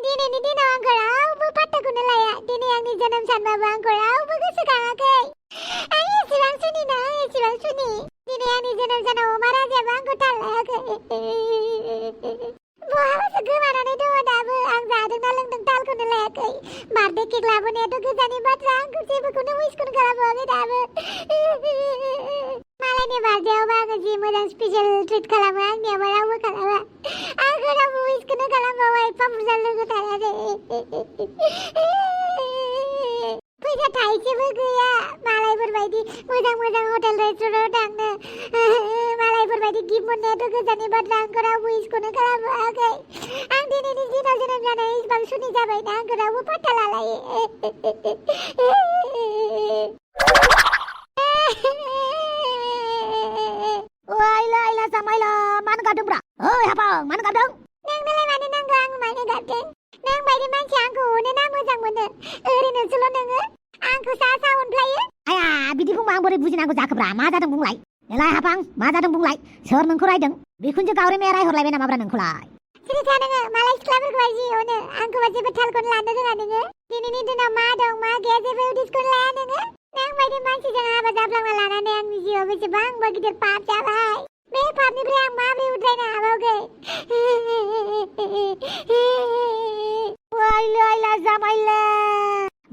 Dininनि दिनाव आंखौ रावबो पात्ताखौनो लाया। दिनै आंनि जोनोम सानबाबो आंखौ रावबो गोसोखाङाखै। आं एसेबां सुनि ना एसेबां सुनि। दिनै आंनि जोनोम सानाव अमा राजायाबो आंखौ ताल लायाखै। बहाबासो गोमानानै दङ दाबो। आं जादोंना लोंदों तालखौनो लायाखै। बार्थडे केक लाबोनायाथ' गोजाननि बाथ्रा। आंखौ जेबोखौनो उइसखौनो खालामबावाखै दाबो। मालायनि बार्थडेआवबो आङो जि मोजां स्पेसियेल ट्रिट खालामो आंनियाबो रावबो खालामा। आंखौ रावबो उइसखौनो खालामबावा एफा बुरजा लोगो थानानै। फैसा थाइसेबो गैया मालायफोरबायदि मोजां मोजां हटेल रेस्टुरेन्टआव थांनो। मालायफोरबायदि गिफ्ट मोननायाथ' गोजाननि बाथ्रा। आंखौ रावबो उइसखौनो खालामबावाखै। आं दिनैनि दिनाव जोनोम जानाय इसिबां सुनि जाबायना आंखौ रावबो पात्ता लालायो। Laila Samaila mana gaduh bra? Oi Hafang mana gaduh? नोंनोलाय मानो नांगौ आं मानो गाबदों? नों बायदि मानसि आंखौ अनो ना मोजां मोनो? ओरैनोसोल' नोङो आंखौ सा सा अनफ्लायो। Aya बिदि बुंबा आं बोरै बुजिनांगौ जाखोब्रा? मा जादों बुंलाय? देलाय Hafang मा जादों बुंलाय? सोर नोंखौ रायदों? बिखुनजो गावरिमाया रायहरलायबाय नामाब्रा नोंखौलाय? सिरिथा नोङो मालाय सिख्लाफोरखौहाय जि अनो आंखौबा जेबो थालखौनो लानो रोङा नोङो। दिनैनि दिनाव मा दं मा गैया जेबो उदिसखौनो लाया नोङो। नों बायदि मानसिजों हाबा जाफ्लांना लानानै आंनि जिउआव बेसेबांबा गिदिर पाप जाबाय। बे पापनिफ्राय आं माबोरै उद्रायनो हाबावगै? Laila Samaila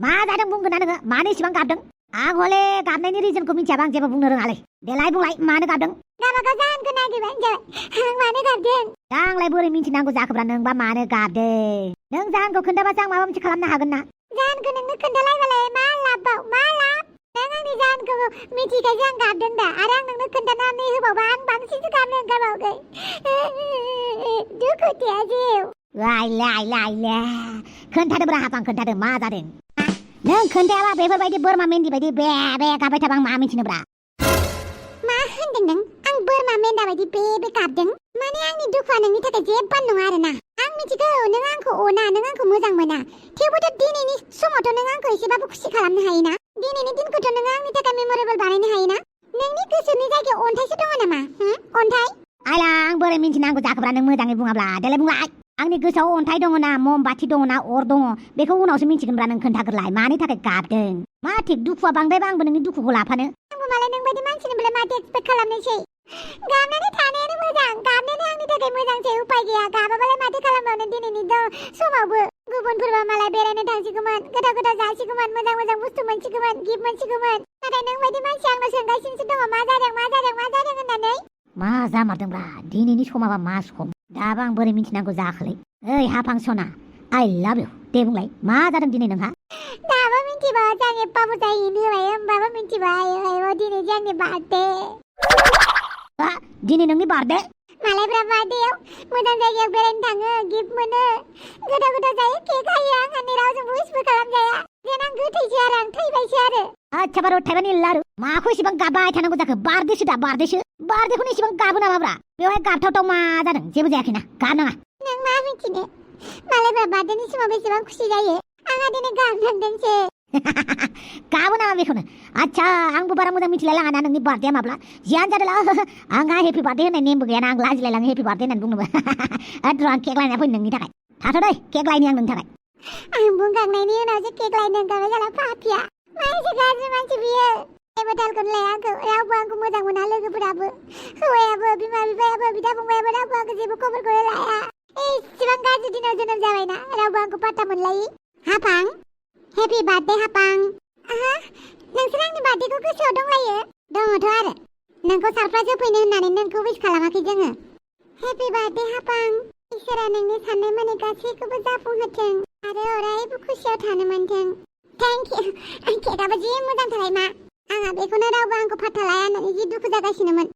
मा जादों बुंगोन ना नोङो? मानो इसेबां गाबदों? आं हले गाबनायनि रिजनखौ मिथियाबा आं जेबो बुंनो रोङालै। देलाय बुंलाय मानो गाबदों? गाबागाव जाहोनखौ नागिरबानो जाबाय। आं मानो गाबदों? दा आंलाय बोरै मिथिनांगौ जाखोब्रा नोंबा मानो गाबदों? नों जाहोनखौ खोन्थाबासो आं माबा मोनसे खालामनो हागोन ना? जाहोनखौ नोंनो खोन्थालायबालाय मा लाबबाव मा लाब? नों आंनि जाहोनखौ मिथिखायसो आं गाबदों दा। आरो आं नोंनो खोन्थानानै होबावबा आं बांसिनसो गाबनो ओंखारबावगै। दुखुथिया जिउ। Laila खोन्थादोब्रा Hafang खोन्थादो मा जादों? नों खोन्थायाबा बेफोरबायदि बोरमा मेन्दी बायदि बे बे गाबबाय थाबा आं मा मिथिनोब्रा? मा होनदों नों? आं बोरमा मेन्दा बायदि बे गाबदों? माने आंनि दुखुआ नोंनि थाखाय जेबोआनो नङा आरोना। आं मिथिगौ नों आंखौ अना नों आंखौ मोजां मोना। थेवबोथ' दिनैनि समावथ' नों आंखौ एसेबाबो खुसि खालामनो हायोना। दिनैनि दिनखौथ' नों आंनि थाखाय मेमोरेबल बानायनो हायोना। नोंनि गोसोनि जायगायाव अन्थाइसो दङ नामा? अन्थाइ? आइला आं बोरै मिथिनांगौ जाखोब्रा नों मोजाङै बुङाब्ला? देलाय बुंलाय। आंनि गोसोआव अन्थाइ दङ ना ममबाथि दङ ना अर दङ बेखौ उनावसो मिथिगोनब्रा। नों खोन्थाग्रोलाय मानि थाखाय गाबदों? मा थिक दुखुआ बांद्रायबा आंबो नोंनि दुखुखौ लाफानो? आंबो मालाय नों बायदि मानसिनिफ्राय माथो एक्सपेक्ट खालामनोसै? गाबनानै थानायानो मोजां। गाबनायानो आंनि थाखाय मोजांसै। उपाय गैया। गाबाबालाय माथो खालामबावनो दिनैनि समावबो। गुबुनफोरबा मालाय बेरायनो थांसिगौमोन, गोथाव गोथाव जासिगौमोन, मोजां मोजां बुस्थु मोनसिगौमोन, गिफ्ट मोनसिगौमोन। नाथाय नों बायदि मानसि आंनाव सोंगासिनोसो दङ मा जादों होननानै। मा जामारदोंब्रा? दिनैनि समाबा मा सम? दाबा आं बोरै मिथिनांगौ जाखोलै? ओइ Hafang सना आइ लाभ इउ। दे बुंलाय मा जादों दिनै नोंहा? दाबो मिथिबावासै आं एफा बुरजा हिन्ट होबाय होमबाबो मिथिबाय। दिनै जोंनि बार्थडे। दिनै नोंनि बार्थडे? मालायफ्रा बार्थडेआव मोजां जायगायाव बेरायनो थाङो, गिफ्ट मोनो, गोथाव गोथाव जायो, केक हायो। आंहानि रावजोंबो उइसबो खालामजाया। जेन आं गोथैसो आरो आं थैबायसो आरो। आच्छा बार' थाइबानि लारु माखौ इसेबां गाबबाय थानांगौ जाखो? बार्थडेसो दा बार्थडेसो। बार्थडेखौनो इसेबां गाबो नामाब्रा? बेवहाय गाबथावथाव मा जादों? जेबो जायाखैना गाबनाङा। नों मा मिथिनो? मालायफ्रा बार्थडेनि समाव बेसेबां खुसि जायो। आंहा दिनै गाबनांदोंसो। गाबो नामा बेखौनो? आच्छा आंबो बारा मोजां मिथिलाय लाङा ना नोंनि बार्थडेआ माब्ला। जियानो जादोला आंहा हेपि बार्थडे होननाय नेमबो गैयाना। आं लाजिलायलाङो हेपि बार्थडे होननानै बुंनोबो। र' आं केक लायना फैनो नोंनि थाखाय। थाथ' दै केक लायनि आं नोंनि थाखाय। आं बुंखांनायनि उनावसो केक लायनो ओंखारबाय जाला पापिया। मा एसे गाज्रि मानसि बियो। जेबो थालखौनो लाया आंखौ। रावबो आंखौ मोजां मोना। लोगोफोराबो, हौवायाबो, बिमा बिफायाबो, बिदा फंबायाबो रावबो आंखौ जेबो खबरखौनो लाया। एसेबां गाज्रि दिनाव जोनोम जाबायना रावबो आंखौ पात्ता मोनलायि। हाफां हेपि बार्थडे हाफां। नोंसोर आंनि बार्थडेखौ गोसोआव दंलायो? दङथ' आरो। नोंखौ सारप्राइज होफैनो होननानै नोंखौ उइस खालामाखै जोङो। हेपि बार्थडे हाफां। इसोरा नोंनि साननाय माने गासैखौबो जाफुंहोथों आरो अरायबो खुसियाव थानो मोनथों। Thank you. केकआबो जि मोजांथारहाय मा। आंहा बेखौनो रावबो आंखौ पात्ता लाया होननानै जि दुखु जागासिनोमोन।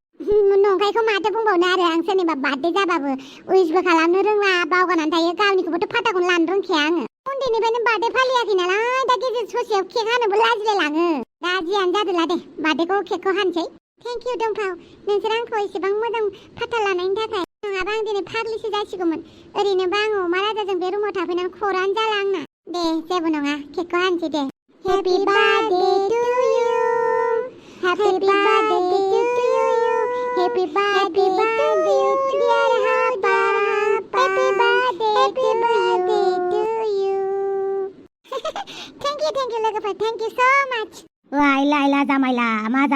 नंखायखौ माथो बुंबावनो आरो। आं सोरनिबा बार्थडे जाबाबो उइसबो खालामनो रोंला, बावगारनानै थायो। गावनिखौबोथ' पात्ताखौनो लानो रोंखाया आङो। उन्दैनिफ्रायनो बार्थडे फालियाखै नालाय दा गेजेर ससेयाव केक हानोबो लाजिलायलाङो। दा जियानो जादोला दे बार्थडेखौ केकखौ हानसै। Thank you दंफाव। नोंसोर आंखौ एसेबां मोजां पात्ता लानायनि थाखाय। नङाबा आं दिनै फाग्लिसो जासिगौमोन। ओरैनोबा आङो अमा राजाजों बे रुमाव थाफैनानै खर'आनो जाला आंना। दे जेबो नङा केकखौ हानसै दे। Happy birthday to you. Happy birthday to you. Happy birthday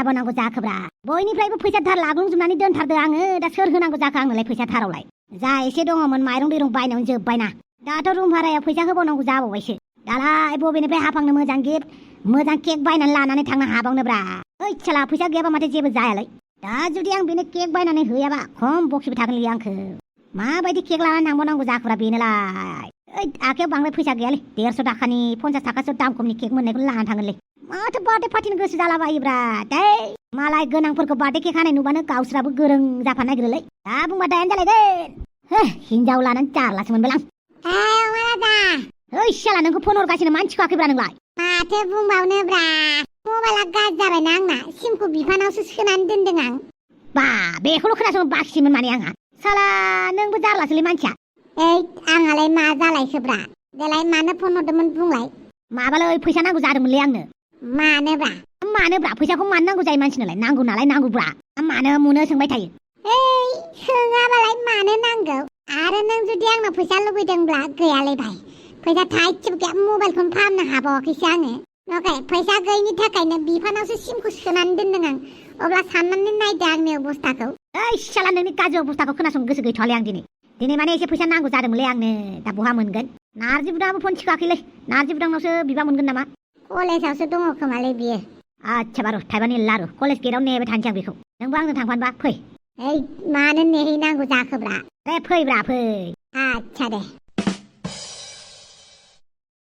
जाबावनांगौ जाखोब्रा बयनिफ्रायबो फैसा धार लाग्लुंजोबनानै दोनथारदो आङो दा सोर होनांगौ जाखो आंनोलाय फैसा धारावलाय जा एसे दङमोन माइरं दैरं बायनायावनो जोब्बायना दाथ' रुम भारायाव फैसा होबावनांगौ जाबावबायसो दालाय बबेनिफ्राय हाफांनो मोजां गिफ्ट मोजां केक बायनानै लानानै थांनो हाबावनोब्रा ओइ साला फैसा गैयाबा माथो जेबो जायालै दा जुदि आं बेनो केक बायनानै होयाबा खम बखिबाय थागोनलै आंखो माबायदि केक लानानै थांबावनांगौ जाखोब्रा बेनोलाय ओइ आखायाव बांद्राय फैसा गैयालै 150 थाखानि 50 थाखासो दाम खमनि केक मोननायखौ लानानै थांगोनलै माथो बार्थडे पार्टिनो गोसो जालाबायोब्रा दै मालाय गोनांफोरखौ बार्थडे केक हानाय नुबानो गावस्राबो गोरों जाफानो नागिरोलै दा बुंबा दायानो जालायगोन हिनजाव लानानै जारलासो मोनबाय आं ओइ साला नोंखौ फन हरगासिनो मानो थिखाखैब्रा नोंलाय माथो बुंबावनोब्रा मबाइला गाज्रि जाबायना आंना सिमखौ बिफानावसो सोनानै दोनदों आं बा बेखौल' खोनासंनो बाखिमोन माने आंहा साला नोंबो जारलासोलै मानसिया ओइ आंहालाय मा जालायखोब्रा देलाय मानो फन हरदोंमोन बुंलाय माबालै फैसा नांगौ जादोंमोनलै आंनो मानोब्रा फैसाखौ मानो नांगौ जायो मानसिनोलाय नांगौ नालाय नांगौब्रा मानो मुनो सोंबाय थायो ओइ सोङाबालाय मानो नांगौ आरो नों जुदि आंनाव फैसा लुबैदोंब्ला गैयालै भाइ फैसा थाइसेबो गैया मबाइलखौनो फाहामनो हाबावाखैसो आङो न'खाय फैसा गैयिनि थाखायनो बिफानावसो सिमखौ सोनानै दोनदों आं अब्ला साननानै नायदो आंनि अबस्थाखौ ओइ साला नोंनि गाज्रि अबस्थाखौ खोनासंनो गोसो गैथ'वालै आं दिनै माने एसे फैसा नांगौ जादोंमोनलै आंनो दा बहा मोनगोन नारजि बुदाबो फन थिखाखैलै नारजि बुदांनावसो बिबा मोनगोन नामा कलेजावसो दङ खोमालै बियो आच्छा बारु थाइबानि लारु कलेज गेटआव नेबाय थानोसै आं बेखौ नोंबो आंजों थांफानोबा फै ओइ मानो नेहैनांगौ जाखोब्रा दे फैब्रा फै आच्छा दे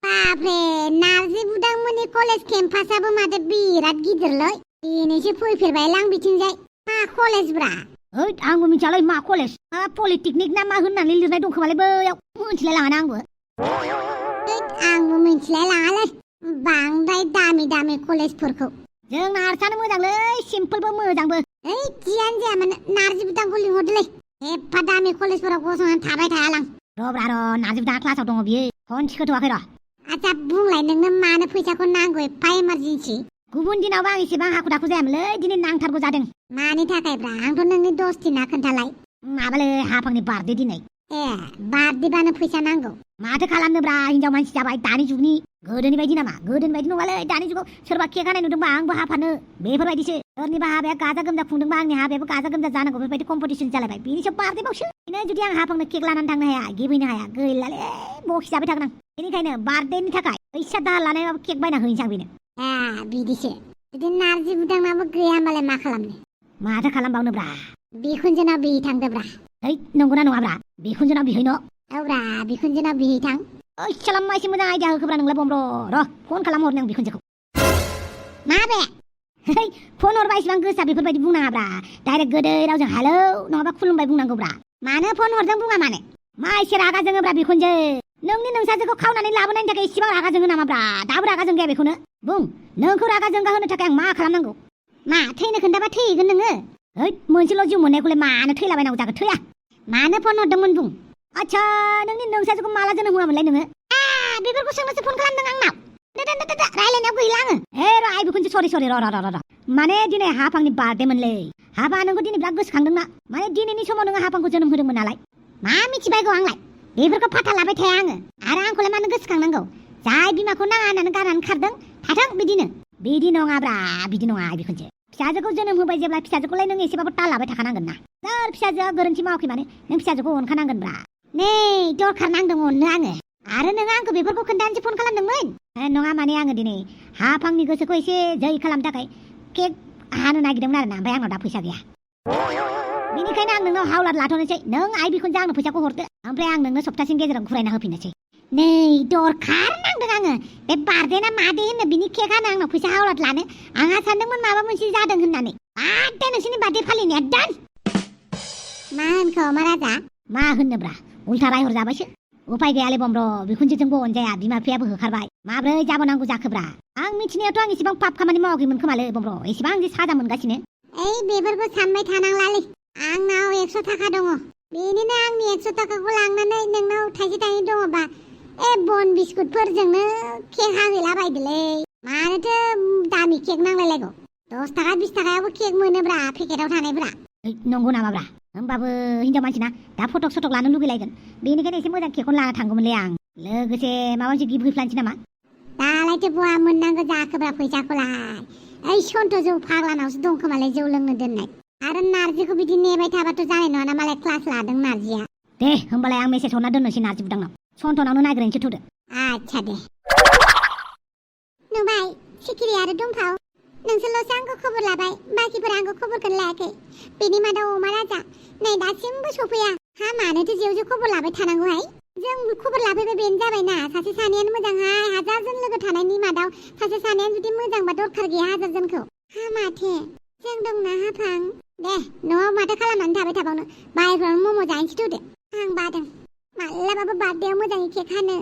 बाब्रे नारजि बुदांमोननि कलेज केम्पासाबो माथो बिराद गिदिरलै दिनैसो फैफेरबायलां बिथिंजाय मा कलेजब्रा ओइ आंबो मिथियालै मा कलेज पलिटेकनिक ना मा होननानै लिरनाय दं खोमालै बैयाव मिथिलाय लाङाना आंबो मिथिलाय लाङालै बांद्राय दामि कलेजफोरखौ जोंना आर्टसानो मोजांलै सिम्पोलबो मोजांबो ओइ जियानो जाया मानो नारजि बुदांखौ लिंहरदोलै एफा दामि कलेजफोराव गसंनानै थाबाय थायालां र' नारजि बुदाङा क्लासाव दङ बियो फन थिखोथ'वाखै र' आच्छा बुंलाय नोंनो मानो फैसाखौ नांगौ एफा इमारजेन्सि गुबुन दिनावबा आं एसेबां हाखु दाखु जायामोनलै दिनै नांथारगौ जादों मानि थाखायब्रा आंथ' नोंनि दस्थिना खोन्थालाय माबालै हाफांनि बार्थडे दिनै ए बार्थडेबानो फैसा नांगौ माथो खालामनोब्रा हिनजाव मानसि जाबाय दानि जुगनि गोदोनि बायदि नामा गोदोनि बायदि नङालै दानि जुगाव सोरबा केक हानाय नुदोंबा आंबो हाफानो बेफोरबायदिसो सोरनिबा हाबाया गाजा गोमजा खुंदोंबा आंनि हाबायाबो गाजा गोमजा जानांगौ बेफोरबायदि कम्पिटिसन जालायबाय बेनिसो बार्थडेबावसो बेनो जुदि आं हाफांनो केक लानानै थांनो हाया गिबैनो हाया गैलालै बखि जाबाय थागोन आं बेनिखायनो बार्थडेनि थाखाय फैसा दाहार लानायाबो केक बायना होनोसै आं बेनो बिदिसो जुदि नारजि बुदांनाबो गैया होमबालाय मा खालामनो माथो खालामबावनोब्रा बिखुनजोनाव बिहैथांदोब्रा ओइ नंगौना नङाब्रा बिखुनजोनाव बिहैनो औब्रा बिखुनजोनाव बिहैथां ओइ सालाम एसे मोजां आइडिया होखोब्रा नोंलाय बमब्र र' फन खालामहरनो आं बिखुनजोखौ मा बे फन हरबा इसेबां गोसा बेफोरबायदि बुंनाङाब्रा डाइरेक्ट गोदै रावजों हेलौ नङाबा खुलुमबाय बुंनांगौब्रा मानो फन हरदों बुङा मानो मा एसे रागा जोङोब्रा बिखुनजो नोंनि नोंसाजोखौ खावनानै लाबोनायनि थाखाय इसेबां रागा जोङो नामाब्रा दाबो रागा जोंगाया बेखौनो बुं नोंखौ रागा जोंगा होनो थाखाय आं मा खालामनांगौ मा थैनो खोन्थाबा थैगोन नोङो ओइ मोनसेल' जिउ मोननायखौलाय मानो थैलाबायनांगौ जाखो थैया मानो फन हरदोंमोन बुं आच्छा नोंनि नोंसाजोखौ माला जोनोम होआमोनलाय नोङो बेफोरखौ सोंनोसो फन खालामदों आंनाव रायलायनायाव गैला आङो र' आइ बिखुनजो सरि र' माने दिनै हाफांनि बार्थडे मोनलै हाबा नोंखौ दिनै बिराद गोसोखांदोंना माने दिनैनि समाव नोङो हाफांखौ जोनोम होदोंमोन नालाय मा मिथिबायगौ आंलाय बेफोरखौ फाथा लाबाय थाया आङो आरो आंखौलाय मानो गोसोखांनांगौ जाय बिमाखौ नाङा होननानै गारनानै खारदों थाथों बिदि नङाब्रा बिदि नङा बिखुनजो फिसाजोखौ जोनोम होबाय जेब्ला फिसाजोखौलाय नों एसेबाबो ताल लाबाय थाखानांगोन ना सोर फिसाजोआ गोरोन्थि मावाखै माने नों फिसाजोखौ अनखानांगोनब्रा नै दरखार नांदों अननो आङो आरो नों आंखौ बेफोरखौ खोन्थानोसो फन खालामदोंमोन नङा माने आङो दिनै हाफांनि गोसोखौ एसे जै खालामनो थाखाय केक हानो नागिरदोंमोन आरोना ओमफ्राय आंनाव दा फैसा गैया बेनिखायनो आं नोंनाव हावलाद लाथ'नोसै नों आइ बिखुनजो आंनो फैसाखौ हरदो ओमफ्राय आं नोंनो सप्तासेनि गेजेराव घुरायना होफिननोसै नै दरखार नांदों आङो बे बार्थडे ना मादे होनो बिनि केक हानो आंनाव फैसा हावलाद लानो आंहा सानदोंमोन माबा मोनसे जादों होननानै बार्थडे नोंसोरनि बार्थडे फालिनाया दान मा होनखो अमा राजा मा होननोब्रा उल्था रायहर जाबायसो उपाय गैयालै बमब्र बिखुनजोजोंबो अनजाया बिमा बिफायाबो होखारबाय माब्रै जाबावनांगौ जाखोब्रा आं मिथिनायावथ' आं एसेबां पाप खामानि मावाखैमोन खोमालै बमब्र एसेबां जे साजा मोनगासिनो ओइ बेफोरखौ सानबाय थानांलालै आंनाव 100 थाखा दङ बेनिनो आंनि 100 थाखाखौ लांनानै नोंनाव थाइसे थाइनै दङबा बन बिस्कुटफोरजोंनो केक हाहैला बायदोलै मानोथो दामि केक नांलायलायगौ 10 थाखा 20 थाखायावबो केक मोनोब्रा पेकेटाव थानायब्रा नंगौ नामाब्रा होमबाबो हिनजाव मानसिना दा फटक सटक लानो लुगैलायगोन बेनिखायनो एसे मोजां केकखौनो लाना थांगौमोनलै आं लोगोसे माबा मोनसे गिफ्ट होफ्लानोसै नामा दालायथो बहा मोननांगौ जाखोब्रा फैसाखौलाय ओइ सन्थ' जौ फाग्लानावसो दं खोमालाय जौ लोंनो दोननाय आरो नारजिखौ बिदि नेबाय थाबाथ' जानाय नङा ना मालाय क्लास लादों नारजिया दे होमबालाय आं मेसेज हरना दोननोसै नारजि बुदांनाव सन्थनावनो नागिरहैनोसै थ'दो आच्छा दे नुबाय सिखिरि आरो दंफाव नोंसोरल'सो आंखौ खबर लाबाय बाखिफोरा आंखौ खबरखौनो लायाखै बेनि मादाव अमा राजा नै दासिमबो सफैया हा मानोथो जेव जेव खबर लाबाय थानांगौहाय जों खबर लाफैबाय बेनो जाबायना सासे सानैयानो मोजांहाय हाजारजन लोगो थानायनि मादाव सासे सानैयानो जुदि मोजांबा दरखार गैया हाजारजनखौ हा माथो जों दंना हाफां दे न'आव माथो खालामनानै थाबाय थाबावनो बाहेरफ्रावनो मम' जाहैनोसै थौदो आं बादों मालाबाबो बार्थडेआव मोजाङै केक हानो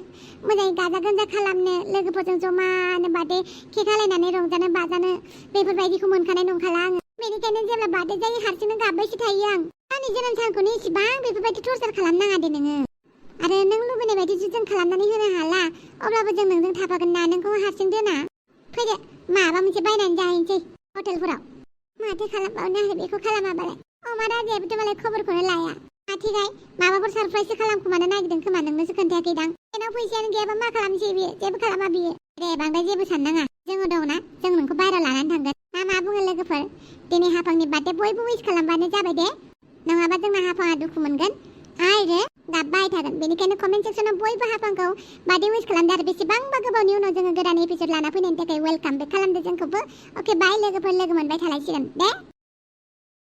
मोजाङै गाजा गोमजा खालामनो लोगोफोरजों जमानो बार्थडे केक हालायनानै रंजानो बाजानो बेफोरबायदिखौ मोनखानाय नंखाला आङो बेनिखायनो जेब्ला बार्थडे जायो हारसिंनो गाबबायसो थायो आं आंनि जोनोम सानखौनो इसिबां बेफोरबायदि टर्चार खालामनाङा दे नोङो आरो नों लुबैनाय बायदि जों खालामनानै होनो हाला अब्लाबो जों नोंजों थाफागोन ना नोंखौ हारसिं दोना फैदो माबा मोनसे बायनानै जाहैनोसै हटेलफोराव माथो खालामबावनो आरो बेखौ खालामाबालाय अमा राजायाबोथ' मालाय खबरखौनो लाया आथिखाय माबाफोर सारप्राइजसो खालामखुमानो नागिरदों खोमा नोंनोसो खोन्थायाखैदां बेनाव फैसायानो गैयाबा मा खालामसै बियो जेबो खालामा बियो दे बांद्राय जेबो साननाङा जोङो दंना जों नोंखौ बायह्रायाव लानानै थांगोन मा बुङो लोगोफोर दिनै हाफांनि बार्थडे बयबो उइस खालामबानो जाबाय दे नङाबा जोंना हाफाङा दुखु मोनगोन आरो गाबबाय थागोन बेनिखायनो कमेन्ट सेक्सनाव बयबो हाफांखौ बार्थडे उइस खालामदो आरो बेसेबांबा गोबावनि उनाव जोङो गोदान एपिसोड लाना फैनायनि थाखाय वेलकाम बेक खालामदो जोंखौबो अके बाय लोगोफोर लोगो मोनबाय थालायसिगोन दे